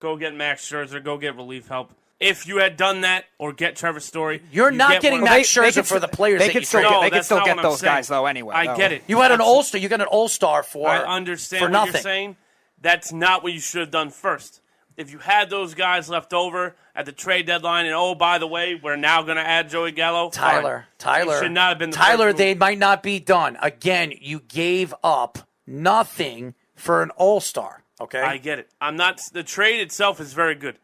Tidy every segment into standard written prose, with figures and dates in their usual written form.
Go get Max Scherzer. Go get relief help. If you had done that or get Trevor Story, you're not getting Max Scherzer for the players they that could still traded. They could still get those guys though anyway. I get it. You had an all-star. You got an all-star for I understand for what nothing. you're saying. That's not what you should have done first. If you had those guys left over at the trade deadline, and oh, by the way, we're now going to add Joey Gallo. Tyler, it should not have been the Tyler, first they move. might not be done. Again, you gave up nothing for an all-star. Okay, I get it. I'm not. The trade itself is very good.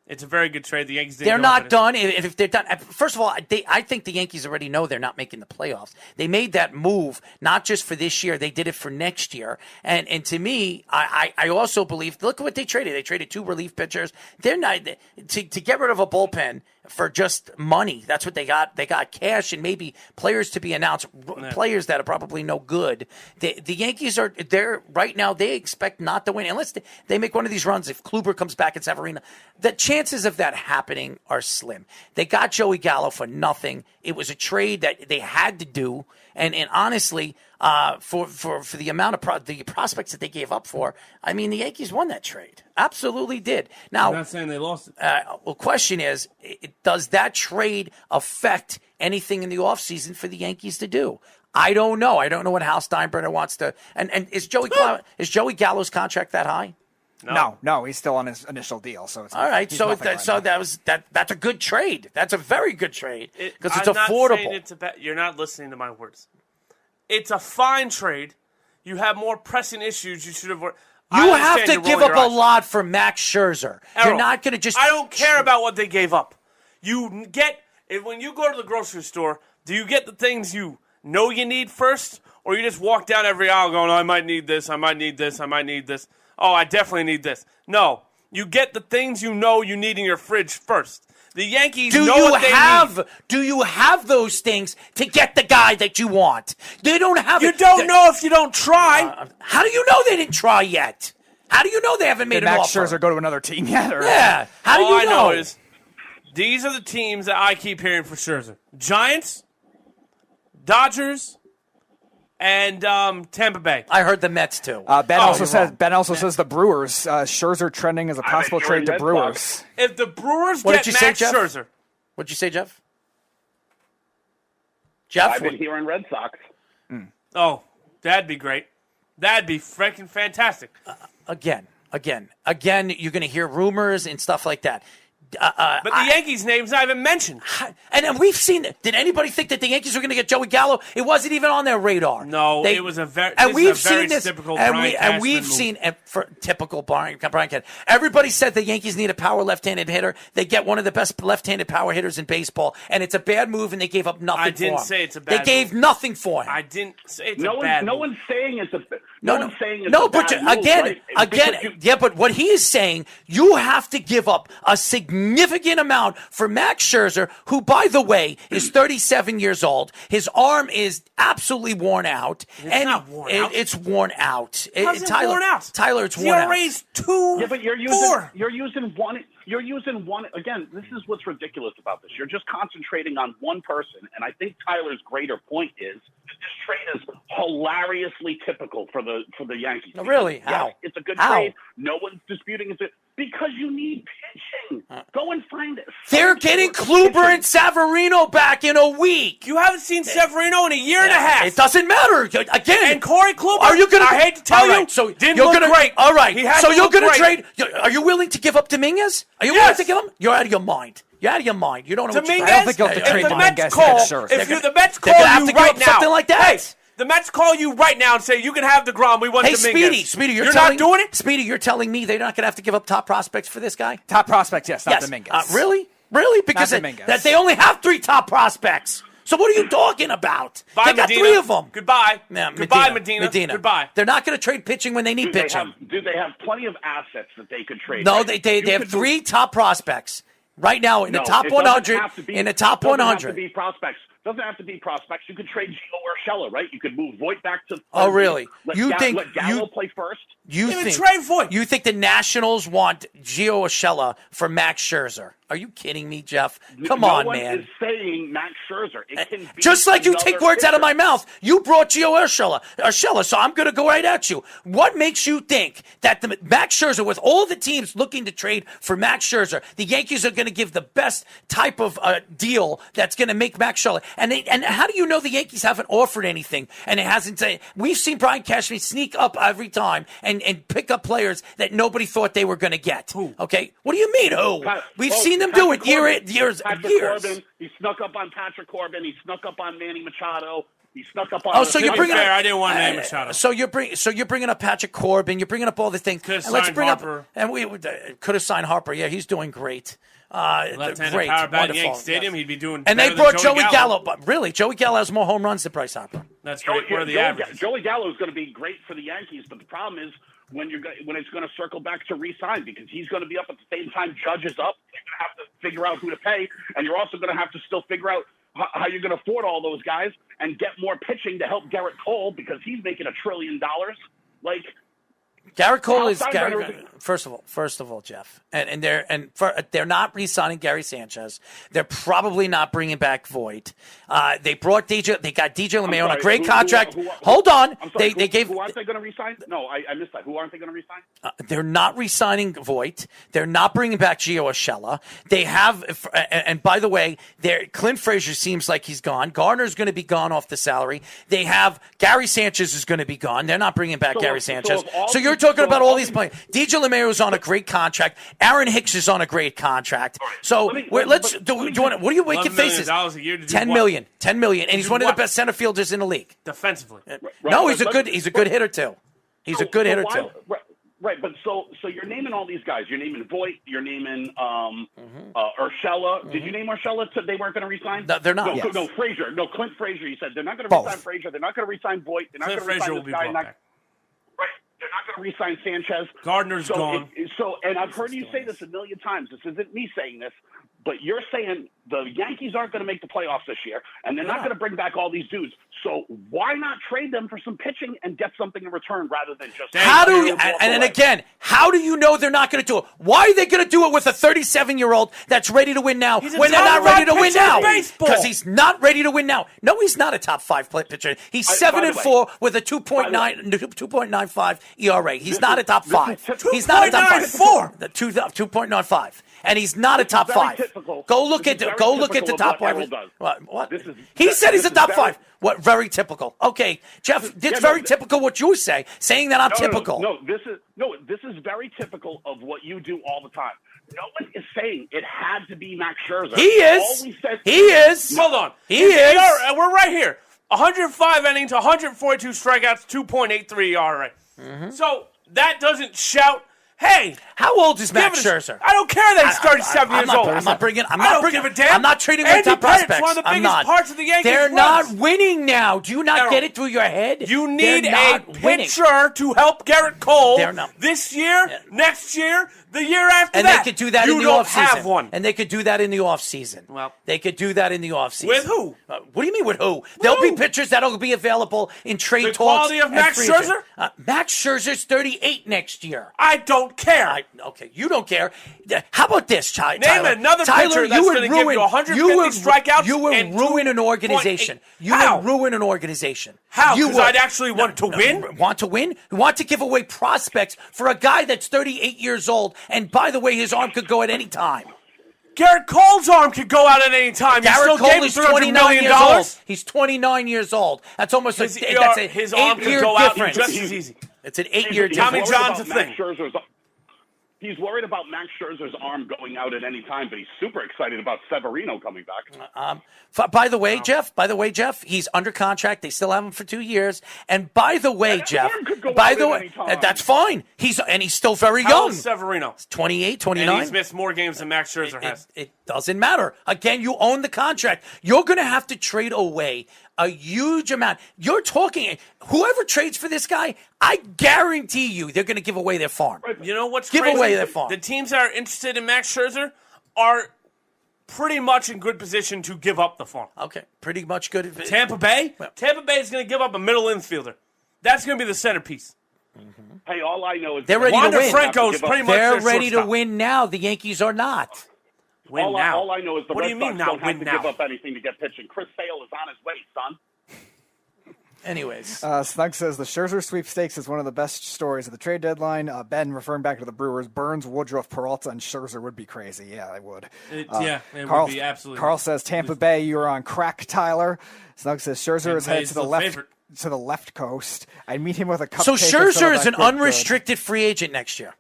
It's a very good trade. The Yankees didn't they're go not up done. If they're done, first of all, I think the Yankees already know they're not making the playoffs. They made that move not just for this year; they did it for next year. And to me, I also believe. Look at what they traded. They traded 2 relief pitchers. They're not to get rid of a bullpen for just money. That's what they got. They got cash and maybe players to be announced. Players that are probably no good. The Yankees are there right now. They expect not to win unless they make one of these runs. If Kluber comes back and Severino, the chances of that happening are slim. They got Joey Gallo for nothing. It was a trade that they had to do, and honestly, for the amount of the prospects that they gave up for, I mean, the Yankees won that trade. Absolutely did. Now, I'm not saying they lost it. Well, question is, does that trade affect anything in the offseason for the Yankees to do? I don't know. I don't know what Hal Steinbrenner wants to. And is Joey Gallo's contract that high? No, he's still on his initial deal. So it's all right. So that's a good trade. That's a very good trade because it's affordable. You're not listening to my words. It's a fine trade. You have more pressing issues. You should have. You have to give up a lot for Max Scherzer. You're not going to just. I don't care about what they gave up. You get when you go to the grocery store. Do you get the things you know you need first, or you just walk down every aisle going, "I might need this. I might need this. I might need this." Oh, I definitely need this. No, you get the things you know you need in your fridge first. The Yankees know what they need. Do you have those things to get the guy that you want? They don't have. You don't know if you don't try. How do you know they didn't try yet? How do you know they haven't made an offer? Did Max Scherzer go to another team yet? Or? Yeah. How do you know? All I know is these are the teams that I keep hearing for Scherzer: Giants, Dodgers, and Tampa Bay. I heard the Mets too. Ben also says the Brewers. Scherzer trending as a possible trade to Brewers. If the Brewers get Max Scherzer, what'd you say, Jeff? I've been hearing Red Sox. Oh, that'd be great. That'd be freaking fantastic. Again, you're going to hear rumors and stuff like that. But the Yankees' name's not even mentioned. And we've seen it. Did anybody think that the Yankees were going to get Joey Gallo? It wasn't even on their radar. No, it was a very typical Brian Cashman move. For typical Brian Cashman. Everybody said the Yankees need a power left-handed hitter. They get one of the best left-handed power hitters in baseball, and it's a bad move, and they gave up nothing for him. I didn't say it's a bad move. They gave nothing for him. I didn't say it's a bad move. No one's saying it's a but what he is saying, you have to give up a significant amount for Max Scherzer, who, by the way, is 37 years old. His arm is absolutely worn out. It's not worn out. It's worn out. How's it worn out? Tyler, it's worn out. raised 2. Yeah, but you're using one. You're using one. Again, this is what's ridiculous about this. You're just concentrating on one person, and I think Tyler's greater point is that this trade is hilariously typical for the Yankees. No, really? How? Yes, it's a good trade. No one's disputing it. Because you need pitching. Go and find it. They're getting Kluber and Severino back in a week. You haven't seen Severino in a year and a half. It doesn't matter. Again. And Corey Kluber, I hate to tell you, so didn't look great. All right. So you're going to trade. Are you willing to give up Dominguez? Are you willing to give him? You're out of your mind. You're out of your mind. You don't know Dominguez, what I don't think you'll have to trade Dominguez. If the Mets call you right now, something like that. Hey, the Mets call you right now and say you can have DeGrom. We want Dominguez. Speedy, you're not doing it? Speedy, you're telling me they're not going to have to give up top prospects for this guy? Top prospects, yes, not Dominguez. Really? Because they only have 3 top prospects. So what are you talking about? They got Medina. 3 of them. Goodbye. Yeah, Goodbye, Medina. Goodbye. They're not going to trade pitching when they need pitching. Do they have plenty of assets that they could trade? No, they have 3 top prospects right now in the top 100. In the top 100, have to be prospects. Doesn't have to be prospects. You could trade Gio Urshela, right? You could move Voit back to. Oh, really? Let Let Gallo play first? Trade Voit. You think the Nationals want Gio Urshela for Max Scherzer? Are you kidding me, Jeff? Come on, man. No one is saying Max Scherzer. It can be just like you take words out of my pitcher. mouth. You brought Gio Urshela, so I'm going to go right at you. What makes you think that the Max Scherzer, with all the teams looking to trade for Max Scherzer, the Yankees are going to give the best type of deal that's going to make Max Scherzer? And how do you know the Yankees haven't offered anything? And it hasn't. We've seen Brian Cashman sneak up every time and pick up players that nobody thought they were going to get. Who? Okay, what do you mean? Who? We've seen them do it years. Corbin. He snuck up on Patrick Corbin. He snuck up on Manny Machado. He snuck up on. Oh, so you're bringing up. I didn't want Manny Machado. So you're bringing up Patrick Corbin. You're bringing up all the things. Could have And let's signed bring Harper. up. And we could have signed Harper. Yeah, he's doing great. Left-handed Great, power bat in wonderful, Yankee Stadium. yes. He'd be doing. And they better brought than Joey Gallo. But really, Joey Gallo has more home runs than Bryce Harper. That's great. What are the averages? Joey Gallo is going to be great for the Yankees, but the problem is when it's going to circle back to re-sign, because he's going to be up at the same time Judge is up. You're going to have to figure out who to pay, and you're also going to have to still figure out how you're going to afford all those guys and get more pitching to help Garrett Cole, because he's making $1 trillion. Like, Garrett Cole is Steinbrenner- first of all, Jeff, and they're not re-signing Gary Sanchez. They're probably not bringing back Voit. They brought DJ. They got DJ LeMayo on a great contract. Hold on, I'm sorry, they gave. Who aren't they going to re-sign? No, I missed that. Who aren't they going to re-sign? They're not re-signing Voit. They're not bringing back Gio Urshela. They have, and by the way, Clint Frazier seems like he's gone. Gardner's going to be gone off the salary. They have Gary Sanchez is going to be gone. They're not bringing back Gary Sanchez. So you're talking about all these players. DJ LeMayo is on a great contract. Aaron Hicks is on a great contract. So what do you make your faces? $11 a year to do $10 million, and he's one of the what? best center fielders in the league. Defensively. No, he's a good hitter too. He's a good hitter too. Right, but so you're naming all these guys. You're naming Voit. You're naming Urshela. Did you name Urshela? They weren't going to resign. No, they're not. No, Frazier. No, Clint Frazier. You said they're not going to resign Frazier. They're not going to resign Voit. They're not going to resign this guy. Right. They're not going to re-sign Sanchez. Gardner's gone. And I've heard you say this a million times. This isn't me saying this, but you're saying the Yankees aren't going to make the playoffs this year, and they're not going to bring back all these dudes. So why not trade them for some pitching and get something in return rather than just? How do you? And again, how do you know they're not going to do it? Why are they going to do it with a 37-year-old that's ready to win now when they're not ready to win now? Because he's not ready to win now. No, he's not a top 5 pitcher. He's 7-4 with a 2.95 ERA. He's not a top 5. He's not a top 5. 2.95. And he's not a top 5. Go look at the top 5. What? He said he's a top 5. What? Very typical. Okay, Jeff. It's very typical what you say, saying that I'm typical. No, this is very typical of what you do all the time. No one is saying it had to be Max Scherzer. He is. He is. Hold on. He is. We're right here. 105 innings, 142 strikeouts, 2.83 ERA. So that doesn't shout. Hey, how old is Max Scherzer? I don't care that he's 37 years old. I'm not bringing give a damn. I'm not trading with top prospects. One of the biggest parts of the Yankees. They're not winning now. Do you not get it through your head? You need a pitcher to help Garrett Cole this year, Yeah. next year, the year after and that. And they could do that in the offseason. You don't have one. And they could do that in the offseason. Well, they could do that in the offseason. With who? What do you mean with who? There'll be pitchers that'll be available in trade talks. The quality of Max Scherzer? Max Scherzer's 38 next year. I don't care. Okay, you don't care. How about this, Tyler? Name another pitcher that's going to give you 150 strikeouts. You would ruin an organization. You would ruin an organization. How? Because I'd actually want to win? Want to win? Want to give away prospects for a guy that's 38 years old, and by the way, his arm could go at any time. Garrett Cole's arm could go out at any time. Garrett Cole is 29 years old. He's 29 years old. That's almost his his arm could go out just as easy. It's an 8-year difference. Tommy John's a thing. He's worried about Max Scherzer's arm going out at any time, but he's super excited about Severino coming back. By the way, Jeff, he's under contract. They still have him for 2 years. And by the way, Jeff, that's fine. He's still very young. How old is Severino? 28, 29. And he's missed more games than Max Scherzer has. It doesn't matter. Again, you own the contract. You're going to have to trade away a huge amount. You're talking, whoever trades for this guy, I guarantee you they're going to give away their farm. You know what's crazy? Give away their farm. The teams that are interested in Max Scherzer are pretty much in good position to give up the farm. Okay, pretty much good. Tampa Bay? Well, Tampa Bay is going to give up a middle infielder. That's going to be the centerpiece. Hey, all I know is they're ready Wander to win. Franco's pretty much They're their ready to shortstop. win now. The Yankees are not. Win now. All I know is the What do Red you mean Sox now? don't have Win to now. give up anything to get pitching. Chris Sale is on his way, son. Anyways, Snug says the Scherzer sweepstakes is one of the best stories of the trade deadline. Ben, referring back to the Brewers, Burns, Woodruff, Peralta, and Scherzer would be crazy. Yeah, they would. It Carl, would be absolutely. Carl says Tampa Bay, you're on crack, Tyler. Snug says Scherzer is headed to the left favorite. to the left coast. I'd meet him with a cupcake. so or some of Scherzer is that an good unrestricted free agent next year.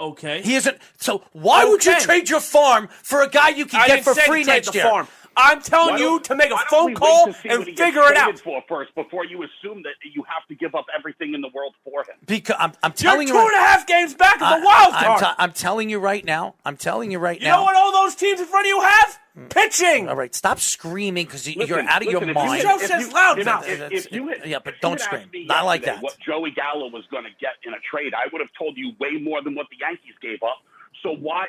Okay. He isn't. So why would you Okay. trade your farm for a guy you can I get didn't for say free to trade next the year? farm. I'm telling Why you don't- to make a why don't phone we wait call to see and what he gets figure it traded out. for first before you assume that you have to give up everything in the world for him. Because I'm You're telling 2.5 games back at the wild card. I'm telling you right now. I'm telling you right You now. know what all those teams in front of you have? Pitching. All right, stop screaming because you're Listen, out of your listen, if mind. Joe says loud if- mouth. if you had- Yeah, but if you don't had scream. asked me Not like yesterday that. What Joey Gallo was going to get in a trade, I would have told you way more than what the Yankees gave up. So why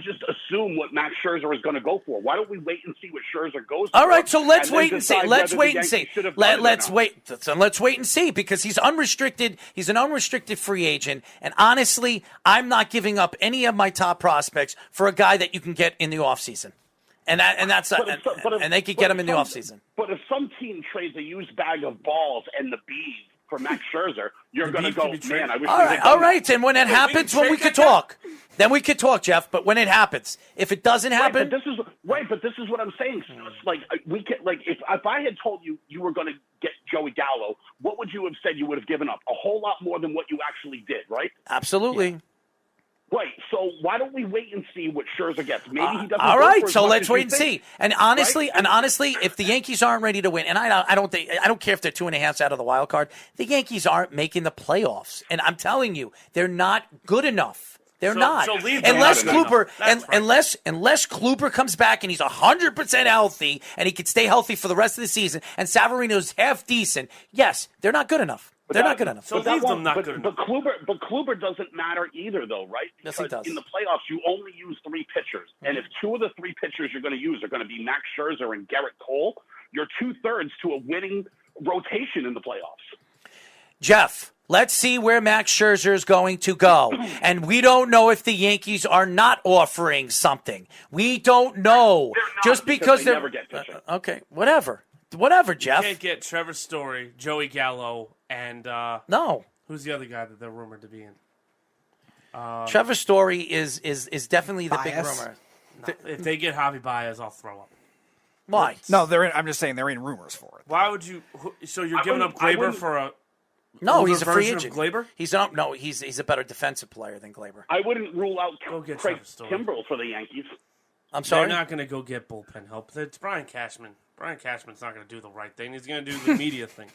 just assume what Max Scherzer is going to go for? Why don't we wait and see what Scherzer goes for? All right, so let's then wait and see. decide Let's whether wait the and see. Yankees should have done it or Let's not? wait. So let's wait and see because he's unrestricted. He's an unrestricted free agent, and honestly, I'm not giving up any of my top prospects for a guy that you can get in the offseason. And that's and they could get him in the offseason. But if some team trades a used bag of balls and the bees for Max Scherzer, you're going to bees go, can be traded. man, I wish All we right, had all done right. that." And when it happens, when we could talk, then we could talk, Jeff. But when it happens, if it doesn't happen, But this is what I'm saying. So it's like we can, like if I had told you you were going to get Joey Gallo, what would you have said you would have given up? A whole lot more than what you actually did, right? absolutely. Right. So why don't we wait and see what Scherzer gets? Maybe he doesn't. All go right, for as so much let's as you wait and think. see. And honestly, if the Yankees aren't ready to win, and I don't care if they're 2.5 out of the wild card, the Yankees aren't making the playoffs. And I'm telling you, they're not good enough. They're not. so leave them Unless out of it. Kluber That's right. unless Kluber comes back and he's 100% healthy and he can stay healthy for the rest of the season, and Savarino's half decent. Yes, they're not good enough. They're not good enough. So But that leave them won't- not but, good but enough. Kluber doesn't matter either, though, right? Yes, he Because does. in the playoffs, you only use 3 pitchers, and if 2 of the 3 pitchers you're going to use are going to be Max Scherzer and Garrett Cole, you're 2/3 to a winning rotation in the playoffs. Jeff, let's see where Max Scherzer is going to go. And we don't know if the Yankees are not offering something. We don't know. They're not, Just because they they're never get pitching. okay, whatever. Whatever, Jeff. Can't get Trevor Story, Joey Gallo, and No. who's the other guy that they're rumored to be in? Trevor Story is definitely the big Bias? rumor. If they get Javi Baez, I'll throw up. Why? No, they're in. I'm just saying they're in rumors for it. Why would you? So you're I giving up wouldn't- I Glaber wouldn't- for a? No, older he's a free version of agent. Glaber? He's a better defensive player than Glaber. I wouldn't rule out Go get Craig Trevor Story. Kimbrell for the Yankees. I'm They're sorry. not going to go get bullpen help. It's Brian Cashman. Brian Cashman's not going to do the right thing. He's going to do the media thing.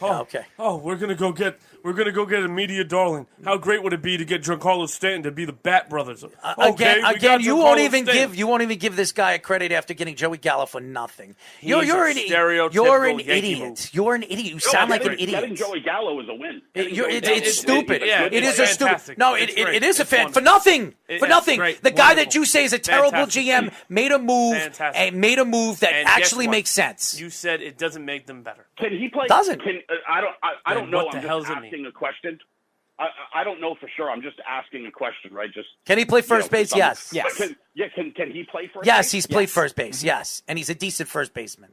Oh, okay. Oh, we're gonna go get a media darling. How great would it be to get Giancarlo Stanton to be the Bat Brothers? Okay, we Again, got you won't Giancarlo even Stanton. give this guy a credit after getting Joey Gallo for nothing. He's You're a an stereotypical idiot. Yankee move. You're an idiot. You sound like an Getting idiot. Joey Gallo is a win. It's stupid. yeah, It it's is a stupid. fantastic. No, It's it great. is a It's fan for wonderful. nothing. For It's nothing. great. The guy that Wonderful. you say is a terrible Fantastic. GM made a move Fantastic. and made a move that And guess actually what? makes sense. You said it doesn't make them better. Can he play? Doesn't. I don't Then know. what the I'm hell just does it mean? asking a question. I don't know for sure. I'm just asking a question, right? Just Can he play first base? some- Yes. Yes. Can he play first? Yes, base? he's played first base. Yes, and he's a decent first baseman.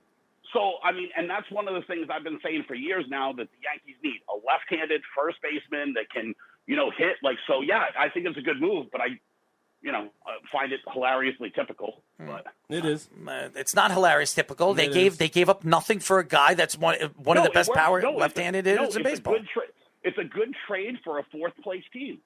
So, I mean, and that's one of the things I've been saying for years now that the Yankees need a left-handed first baseman that can, hit. Like, so, yeah, I think it's a good move, but I find it hilariously typical. But It is. It's not hilarious. Typical. They It gave up nothing for a guy that's one of the best left-handed hitters in baseball. It's a good trade for a fourth-place team.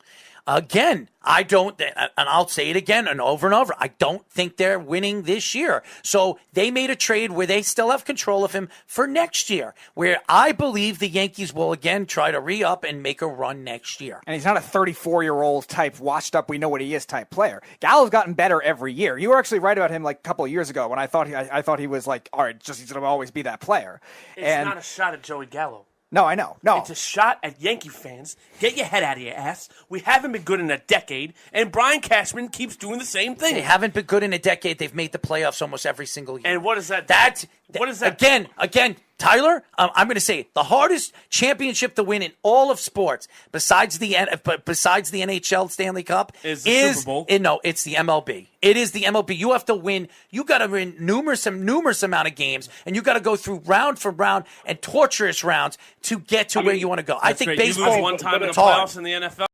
Again, I don't, and I'll say it again and over, I don't think they're winning this year. So they made a trade where they still have control of him for next year, where I believe the Yankees will again try to re-up and make a run next year. And he's not a 34-year-old type, washed up, we know what he is type player. Gallo's gotten better every year. You were actually right about him like a couple of years ago when I thought he was like, all right, he's going to always be that player. It's not a shot at Joey Gallo. No, I know. No. It's a shot at Yankee fans. Get your head out of your ass. We haven't been good in a decade, and Brian Cashman keeps doing the same thing. They haven't been good in a decade. They've made the playoffs almost every single year. And what is that? What is that? Again, Tyler, I'm going to say it, the hardest championship to win in all of sports, besides the NHL Stanley Cup, is the Super Bowl. No, it's the MLB. It is the MLB. You have to win. You got to win numerous amount of games, and you got to go through round for round and torturous rounds to get to where you want to go. I think great. baseball. You lose one time in the it's hard. playoffs in the NFL.